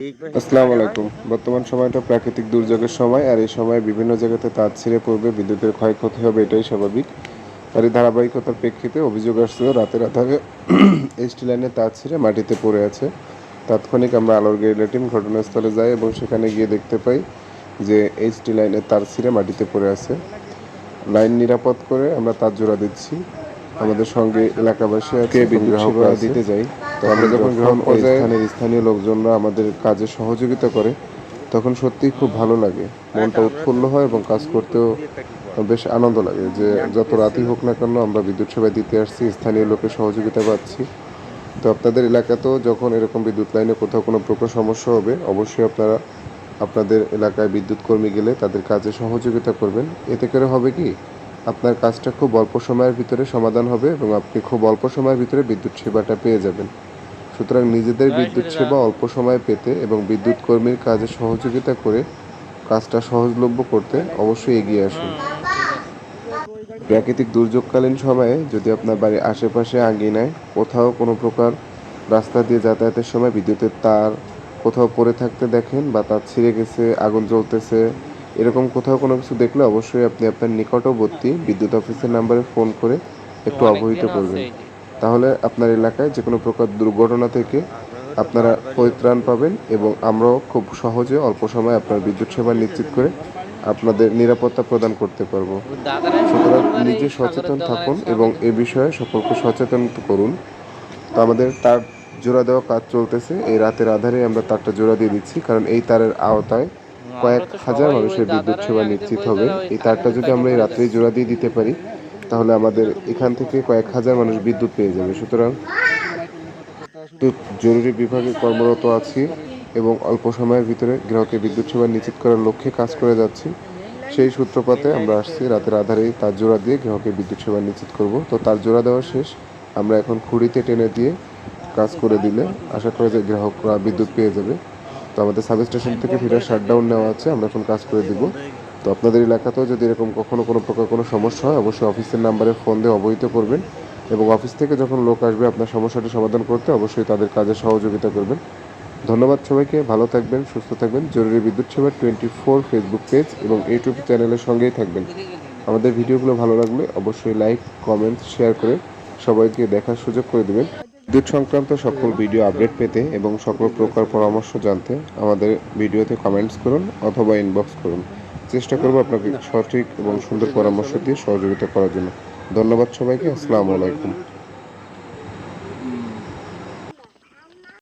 আসসালামু আলাইকুম। বর্তমান সময়টা প্রাকৃতিক দুর্যোগের সময়, আর এই সময় বিভিন্ন জায়গাতে তার ছিঁড়ে পড়বে, বিদ্যুতের ক্ষয়ক্ষতি হবে, এটাই স্বাভাবিক। আর এই ধারাবাহিকতার প্রেক্ষিতে অভিযোগ আসছিল রাতের আধারে এসটি লাইনের তার ছিঁড়ে মাটিতে পড়ে আছে। তাৎক্ষণিক আমরা আলোর গেরিলা টিম ঘটনাস্থলে যাই এবং সেখানে গিয়ে দেখতে পাই যে এইচটি লাইনের তার ছিঁড়ে মাটিতে পড়ে আছে। লাইন নিরাপদ করে আমরা তার জোড়া দিচ্ছি। আমাদের সঙ্গে এলাকাবাসী আছে, বিদ্যুৎ সেবা দিতে যাই। তো আমরা যখন গ্রাম পর্যায়ে স্থানীয় লোকজনরা আমাদের কাজে সহযোগিতা করে, তখন সত্যিই খুব ভালো লাগে, মনটা উৎফুল্ল হয় এবং কাজ করতেও বেশ আনন্দ লাগে যে যত রাতই হোক না কেন আমরা বিদ্যুৎ সেবা দিতে আসছি, স্থানীয় লোকের সহযোগিতা পাচ্ছি। তো আপনাদের এলাকাতেও যখন এরকম বিদ্যুৎ লাইনে কোথাও কোনো প্রকার সমস্যা হবে, অবশ্যই আপনারা আপনাদের এলাকায় বিদ্যুৎ কর্মী গেলে তাদের কাজে সহযোগিতা করবেন। এতে করে হবে কি, আপনার কাজটা খুব অল্প সময়ের ভিতরে সমাধান হবে এবং আপনি খুব অল্প সময়ের ভিতরে বিদ্যুৎ সেবাটা পেয়ে যাবেন। সুতরাং নিজেদের বিদ্যুৎ সেবা অল্প সময়ে পেতে এবং বিদ্যুৎ কর্মীর কাজে সহযোগিতা করে কাজটা সহজলভ্য করতে অবশ্যই এগিয়ে আসুন। প্রাকৃতিক দুর্যোগকালীন সময়ে যদি আপনার বাড়ির আশেপাশে আঙ্গিনায় কোথাও কোনো প্রকার রাস্তা দিয়ে যাতায়াতের সময় বিদ্যুতের তার কোথাও পড়ে থাকতে দেখেন বা তার ছিঁড়ে গেছে, আগুন জ্বলতেছে, এরকম কোথাও কোনো কিছু দেখলে অবশ্যই আপনি আপনার নিকটবর্তী বিদ্যুৎ অফিসের নাম্বারে ফোন করে একটু অবহিত করবেন। তাহলে আপনার এলাকায় যে কোনো প্রকার দুর্ঘটনা থেকে আপনারা পরিত্রাণ পাবেন এবং আমরাও খুব সহজে অল্প সময়ে আপনার বিদ্যুৎ সেবা নিশ্চিত করে আপনাদের নিরাপত্তা প্রদান করতে পারবো। সুতরাং নিজে সচেতন থাকুন এবং এ বিষয়ে সকলকে সচেতন করুন। তো আমাদের তার জোড়া দেওয়া কাজ চলতেছে, এই রাতের আধারে আমরা তারটা জোড়া দিয়ে দিচ্ছি, কারণ এই তারের আওতায় কয়েক হাজার মানুষের বিদ্যুৎ সেবা নিশ্চিত হবে। এই তারটা যদি আমরা এই রাত্রেই জোড়া দিয়ে দিতে পারি, তাহলে আমাদের এখান থেকে কয়েক হাজার মানুষ বিদ্যুৎ পেয়ে যাবে। সুতরাং জরুরি বিভাগে কর্মরত আছি এবং অল্প সময়ের ভিতরে গ্রাহকের বিদ্যুৎ সেবা নিশ্চিত করার লক্ষ্যে কাজ করে যাচ্ছি। সেই সূত্রপাতে আমরা আসছি, রাতের আধারেই তার জোড়া দিয়ে গ্রাহকের বিদ্যুৎ সেবা নিশ্চিত করব। তো তার জোড়া দেওয়া শেষ, আমরা এখন খুঁড়িতে টেনে দিয়ে কাজ করে দিলে আশা করা যায় গ্রাহকরা বিদ্যুৎ পেয়ে যাবে। তো আমাদের সাব স্টেশন থেকে ফিডার শাটডাউন নেওয়া আছে, আমরা এখন কাজ করে দিব। তো আপনাদের এলাকাতেও যদি এরকম কখনো কোনো প্রকার কোনো সমস্যা হয়, অবশ্যই অফিসের নাম্বারে ফোন দিয়ে অবহিত করবেন এবং অফিস থেকে যখন লোক আসবে আপনার সমস্যাটি সমাধান করতে, অবশ্যই তাদের কাজে সহযোগিতা করবেন। ধন্যবাদ সবাইকে, ভালো থাকবেন, সুস্থ থাকবেন। জরুরি বিদ্যুৎ সেবা 24 ফেসবুক পেজ এবং ইউটিউব চ্যানেলের সঙ্গেই থাকবেন। আমাদের ভিডিওগুলো ভালো লাগলে অবশ্যই লাইক, কমেন্ট, শেয়ার করে সবাইকে দেখার সুযোগ করে দেবেন। বিদ্যুৎ সংক্রান্ত সকল ভিডিও আপডেট পেতে এবং সকল প্রকার পরামর্শ জানতে আমাদের ভিডিওতে কমেন্টস করুন অথবা ইনবক্স করুন। চেষ্টা করব আপনাকে সঠিক এবং সুন্দর পরামর্শ দিয়ে সহযোগিতা করার জন্য। ধন্যবাদ সবাইকে। আসসালামু আলাইকুম।